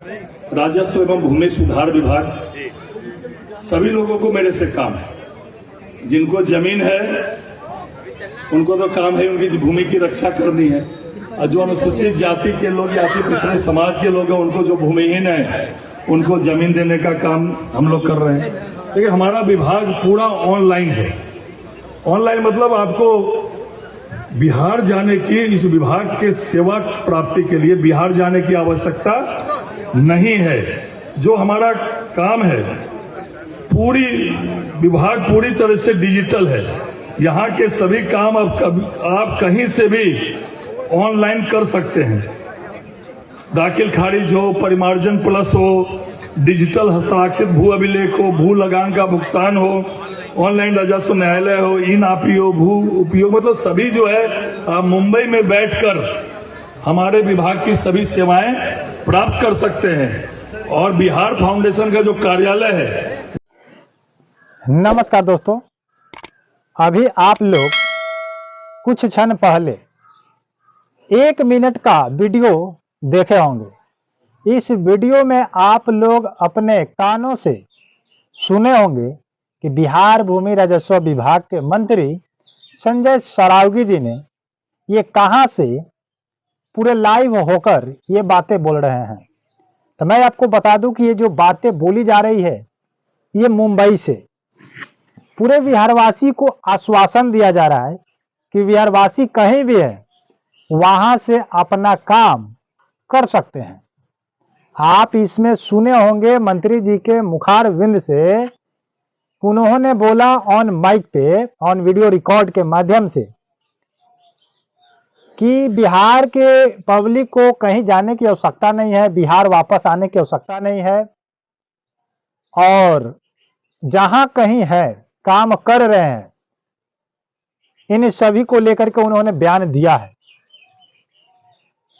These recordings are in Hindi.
राजस्व एवं भूमि सुधार विभाग सभी लोगों को मेरे से काम है। जिनको जमीन है उनको तो काम है उनकी भूमि की रक्षा करनी है, और जो अनुसूचित जाति के लोग या फिर पिछड़े समाज के लोग हैं उनको जो भूमिहीन है उनको जमीन देने का काम हम लोग कर रहे हैं। देखिए हमारा विभाग पूरा ऑनलाइन है। ऑनलाइन मतलब आपको बिहार जाने की, इस विभाग के सेवा प्राप्ति के लिए बिहार जाने की आवश्यकता नहीं है। जो हमारा काम है पूरी विभाग पूरी तरह से डिजिटल है। यहाँ के सभी काम आप कहीं से भी ऑनलाइन कर सकते हैं। दाखिल खारिज हो, परिमार्जन प्लस हो, डिजिटल हस्ताक्षरित भू अभिलेख हो, भू लगान का भुगतान हो, ऑनलाइन राजस्व न्यायालय हो, ई नापी हो, भू उपयोग, मतलब सभी जो है आप मुंबई में बैठकर हमारे विभाग की सभी सेवाएं प्राप्त कर सकते हैं। और बिहार फाउंडेशन का जो कार्यालय है। नमस्कार दोस्तों, अभी आप लोग कुछ क्षण पहले 1 मिनट का वीडियो देखे होंगे। इस वीडियो में आप लोग अपने कानों से सुने होंगे कि बिहार भूमि राजस्व विभाग के मंत्री संजय सरावगी जी ने ये कहां से पूरे लाइव होकर ये बातें बोल रहे हैं। तो मैं आपको बता दूं कि ये जो बातें बोली जा रही है ये मुंबई से पूरे बिहारवासी को आश्वासन दिया जा रहा है कि बिहारवासी कहीं भी है वहां से अपना काम कर सकते हैं। आप इसमें सुने होंगे मंत्री जी के मुखारविंद से, उन्होंने बोला ऑन माइक पे, ऑन वीडियो रिकॉर्ड के माध्यम से, कि बिहार के पब्लिक को कहीं जाने की आवश्यकता नहीं है, बिहार वापस आने की आवश्यकता नहीं है, और जहां कहीं है काम कर रहे हैं, इन सभी को लेकर के उन्होंने बयान दिया है।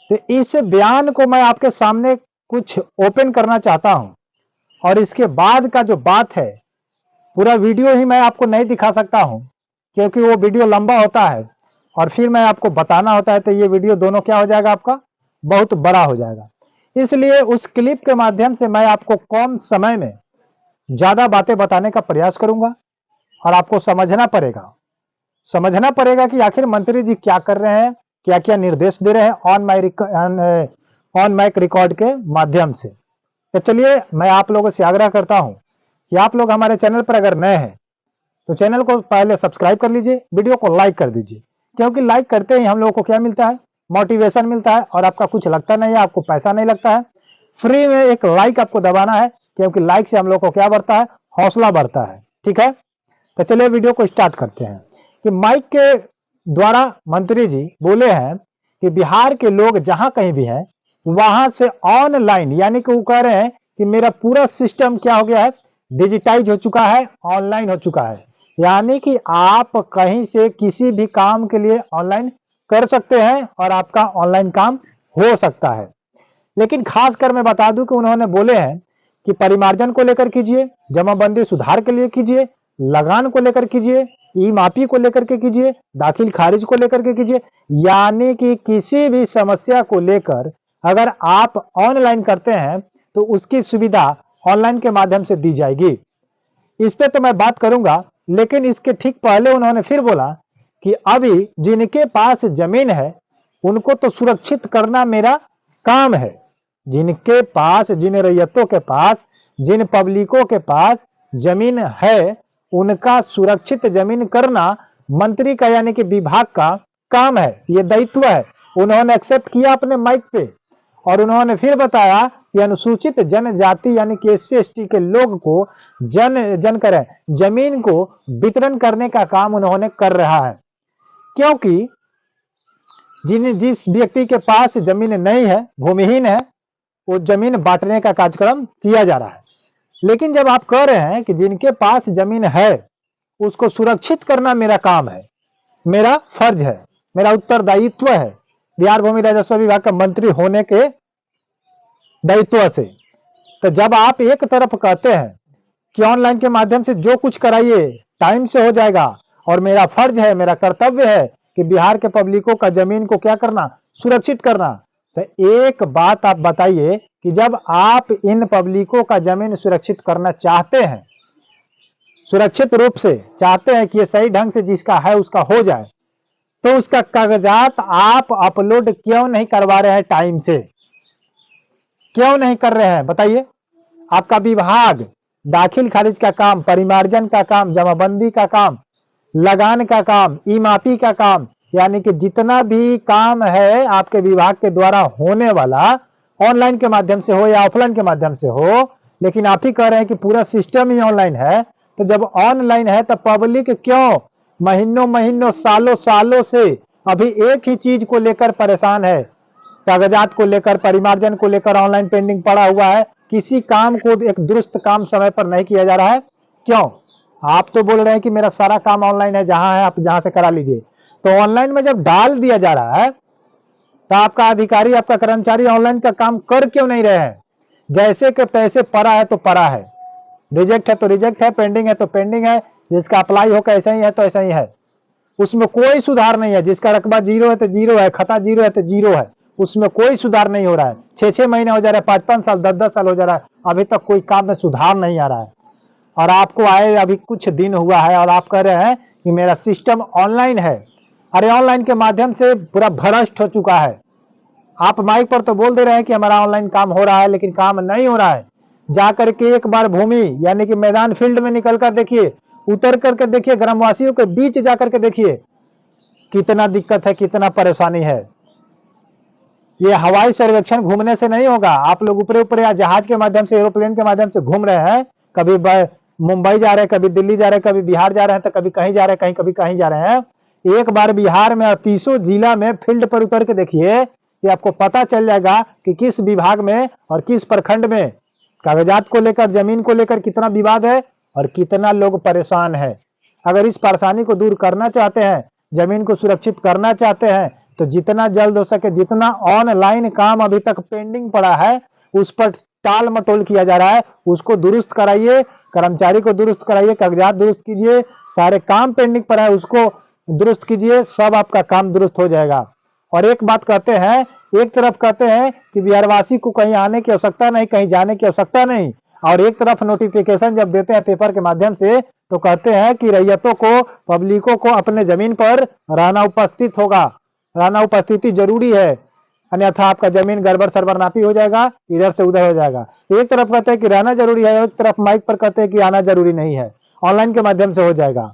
तो इस बयान को मैं आपके सामने कुछ ओपन करना चाहता हूं, और इसके बाद का जो बात है पूरा वीडियो ही मैं आपको नहीं दिखा सकता हूं क्योंकि वो वीडियो लंबा होता है और फिर मैं आपको बताना होता है, तो ये वीडियो दोनों क्या हो जाएगा, आपका बहुत बड़ा हो जाएगा। इसलिए उस क्लिप के माध्यम से मैं आपको कम समय में ज्यादा बातें बताने का प्रयास करूंगा, और आपको समझना पड़ेगा कि आखिर मंत्री जी क्या कर रहे हैं, क्या क्या निर्देश दे रहे हैं ऑन माइक रिकॉर्ड के माध्यम से। तो चलिए मैं आप लोगों से आग्रह करता हूं कि आप लोग हमारे चैनल पर अगर नए हैं तो चैनल को पहले सब्सक्राइब कर लीजिए, वीडियो को लाइक कर दीजिए, क्योंकि लाइक करते ही हम लोगों को क्या मिलता है, मोटिवेशन मिलता है, और आपका कुछ लगता नहीं है, आपको पैसा नहीं लगता है, फ्री में एक लाइक आपको दबाना है, क्योंकि लाइक से हम लोग को क्या बढ़ता है, हौसला बढ़ता है। ठीक है, तो चलिए वीडियो को स्टार्ट करते हैं। कि माइक के द्वारा मंत्री जी बोले हैं कि बिहार के लोग जहां कहीं भी हैं वहां से ऑनलाइन, यानी कि वो कह रहे हैं कि मेरा पूरा सिस्टम क्या हो गया है, डिजिटाइज हो चुका है, ऑनलाइन हो चुका है, यानी कि आप कहीं से किसी भी काम के लिए ऑनलाइन कर सकते हैं और आपका ऑनलाइन काम हो सकता है। लेकिन खासकर मैं बता दूं कि उन्होंने बोले हैं कि परिमार्जन को लेकर कीजिए, जमाबंदी सुधार के लिए कीजिए, लगान को लेकर कीजिए, ई मापी को लेकर के कीजिए, दाखिल खारिज को लेकर के कीजिए, यानी कि किसी भी समस्या को लेकर अगर आप ऑनलाइन करते हैं तो उसकी सुविधा ऑनलाइन के माध्यम से दी जाएगी। इस पे तो मैं बात करूंगा, लेकिन इसके ठीक पहले उन्होंने फिर बोला कि अभी जिनके पास जमीन है उनको तो सुरक्षित करना मेरा काम है। जिनके पास, जिन रैयतों के पास, जिन पब्लिकों के पास जमीन है उनका सुरक्षित जमीन करना मंत्री का, यानी कि विभाग का काम है, ये दायित्व है। उन्होंने एक्सेप्ट किया अपने माइक पे, और उन्होंने फिर बताया कि अनुसूचित जनजाति यानी कि SC/ST के लोग को जमीन को वितरण करने का काम उन्होंने कर रहा है, क्योंकि जिस व्यक्ति के पास जमीन नहीं है, भूमिहीन है, वो जमीन बांटने का कार्यक्रम किया जा रहा है। लेकिन जब आप कह रहे हैं कि जिनके पास जमीन है उसको सुरक्षित करना मेरा काम है, मेरा फर्ज है, मेरा उत्तरदायित्व है बिहार भूमि राजस्व विभाग का मंत्री होने के दायित्व से, तो जब आप एक तरफ कहते हैं कि ऑनलाइन के माध्यम से जो कुछ कराइए टाइम से हो जाएगा, और मेरा फर्ज है, मेरा कर्तव्य है कि बिहार के पब्लिकों का जमीन को क्या करना, सुरक्षित करना, तो एक बात आप बताइए कि जब आप इन पब्लिकों का जमीन सुरक्षित करना चाहते हैं, सुरक्षित रूप से चाहते हैं कि ये सही ढंग से जिसका है उसका हो जाए, तो उसका कागजात आप अपलोड क्यों नहीं करवा रहे हैं टाइम से? क्यों नहीं कर रहे हैं बताइए? आपका विभाग दाखिल खारिज का काम, परिमार्जन का काम, जमाबंदी का काम, लगान का काम, ई मापी का काम, यानी कि जितना भी काम है आपके विभाग के द्वारा होने वाला, ऑनलाइन के माध्यम से हो या ऑफलाइन के माध्यम से हो, लेकिन आप ही कह रहे हैं कि पूरा सिस्टम ही ऑनलाइन है। तो जब ऑनलाइन है तो पब्लिक क्यों महीनों महीनों सालों सालों से अभी एक ही चीज को लेकर परेशान है? कागजात को लेकर, परिमार्जन को लेकर ऑनलाइन पेंडिंग पड़ा हुआ है। किसी काम को एक दुरुस्त काम समय पर नहीं किया जा रहा है। क्यों? आप तो बोल रहे हैं कि मेरा सारा काम ऑनलाइन है, जहां है आप जहां से करा लीजिए। तो ऑनलाइन में जब डाल दिया जा रहा है तो आपका अधिकारी, आपका कर्मचारी ऑनलाइन का काम कर क्यों नहीं रहे हैं? जैसे कि पैसे पड़ा है तो पड़ा है, रिजेक्ट है तो रिजेक्ट है, पेंडिंग है तो पेंडिंग है, जिसका अप्लाई होकर ऐसा ही है तो ऐसा ही है, उसमें कोई सुधार नहीं है। जिसका रकबा जीरो है तो जीरो है, खता जीरो है तो जीरो है, उसमें कोई सुधार नहीं हो रहा है। 6-6 महीने हो जा रहा है, 5-5 साल, 10-10 साल हो जा रहा है, अभी तक कोई काम में सुधार नहीं आ रहा है। और आपको आए अभी कुछ दिन हुआ है और आप कह रहे हैं कि मेरा सिस्टम ऑनलाइन है। अरे ऑनलाइन के माध्यम से पूरा भ्रष्ट हो चुका है। आप माइक पर तो बोल दे रहे हैं कि हमारा ऑनलाइन काम हो रहा है, लेकिन काम नहीं हो रहा है। जाकर के एक बार भूमि यानी कि मैदान फील्ड में निकल कर देखिए, उतर करके देखिए, ग्रामवासियों के बीच जाकर के देखिए कितना दिक्कत है, कितना परेशानी है। ये हवाई सर्वेक्षण घूमने से नहीं होगा। आप लोग ऊपर ऊपर या जहाज के माध्यम से, एरोप्लेन के माध्यम से घूम रहे हैं, कभी मुंबई जा रहे हैं, कभी दिल्ली जा रहे हैं, कभी बिहार जा रहे हैं, तो कभी कहीं जा रहे हैं, कहीं कभी कहीं जा रहे हैं। एक बार बिहार में 30 जिला में फील्ड पर उतर के देखिए कि आपको पता चल जाएगा कि किस विभाग में और किस प्रखंड में कागजात को लेकर, जमीन को लेकर कितना विवाद है और कितना लोग परेशान है। अगर इस परेशानी को दूर करना चाहते हैं, जमीन को सुरक्षित करना चाहते हैं, तो जितना जल्द हो सके, जितना ऑनलाइन काम अभी तक पेंडिंग पड़ा है, उस पर टाल मटोल किया जा रहा है, उसको दुरुस्त कराइए, कर्मचारी को दुरुस्त कराइए, कागजात दुरुस्त कीजिए, सारे काम पेंडिंग पड़ा है उसको दुरुस्त कीजिए, सब आपका काम दुरुस्त हो जाएगा। और एक बात कहते हैं, एक तरफ कहते हैं कि बिहारवासी को कहीं आने की आवश्यकता नहीं, कहीं जाने की आवश्यकता नहीं, और एक तरफ नोटिफिकेशन जब देते हैं पेपर के माध्यम से तो कहते हैं कि रैयतों को, पब्लिकों को अपने जमीन पर रहना उपस्थित होगा, रहना उपस्थिति जरूरी है, अन्यथा आपका जमीन गड़बड़ सरबर नापी हो जाएगा, इधर से उधर हो जाएगा। एक तरफ कहते हैं कि रहना जरूरी है, एक तरफ माइक पर कहते हैं कि आना जरूरी नहीं है, ऑनलाइन के माध्यम से हो जाएगा।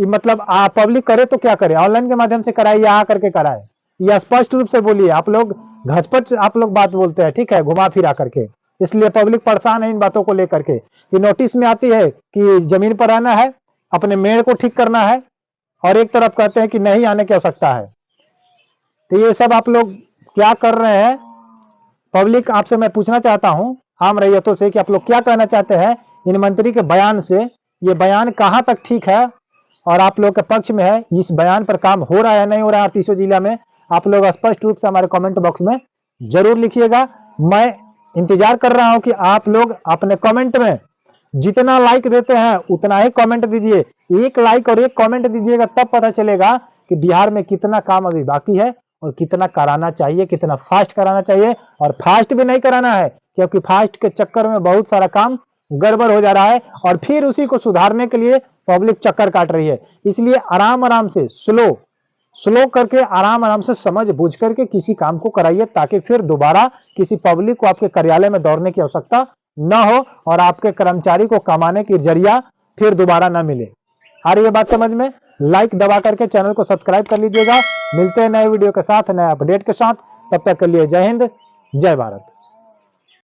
मतलब पब्लिक करे तो क्या करे? ऑनलाइन के माध्यम से कराए या आ करके कराए? यह स्पष्ट रूप से बोलिए। आप लोग घचपच आप लोग बात बोलते हैं, ठीक है, घुमा फिरा करके, इसलिए पब्लिक परेशान है इन बातों को लेकर के। कि नोटिस में आती है कि जमीन पर आना है, अपने मेड़ को ठीक करना है, और एक तरफ कहते हैं कि नहीं आने की आवश्यकता है। तो ये सब आप लोग क्या कर रहे हैं? पब्लिक आपसे मैं पूछना चाहता हूं, आम रैयतों से, कि आप लोग क्या कहना चाहते हैं इन मंत्री के बयान से? ये बयान कहां तक ठीक है और आप लोग के पक्ष में है? इस बयान पर काम हो रहा है नहीं हो रहा है 30 जिला में? आप लोग स्पष्ट रूप से हमारे कमेंट बॉक्स में जरूर लिखिएगा। मैं इंतजार कर रहा हूं कि आप लोग अपने कमेंट में जितना लाइक देते हैं उतना ही कमेंट दीजिए। एक लाइक और एक कमेंट दीजिएगा, तब पता चलेगा कि बिहार में कितना काम अभी बाकी है और कितना कराना चाहिए, कितना फास्ट कराना चाहिए। और फास्ट भी नहीं कराना है, क्योंकि फास्ट के चक्कर में बहुत सारा काम गड़बड़ हो जा रहा है और फिर उसी को सुधारने के लिए पब्लिक चक्कर काट रही है। इसलिए आराम आराम से, स्लो करके, आराम आराम से, समझ बूझ करके किसी काम को कराइए, ताकि फिर दोबारा किसी पब्लिक को आपके कार्यालय में दौड़ने की आवश्यकता न हो और आपके कर्मचारी को कमाने की जरिया फिर दोबारा न मिले। आ रही है बात समझ में? लाइक दबा करके चैनल को सब्सक्राइब कर लीजिएगा। मिलते हैं नए वीडियो के साथ, नए अपडेट के साथ। तब तक के लिए जय हिंद, जय भारत।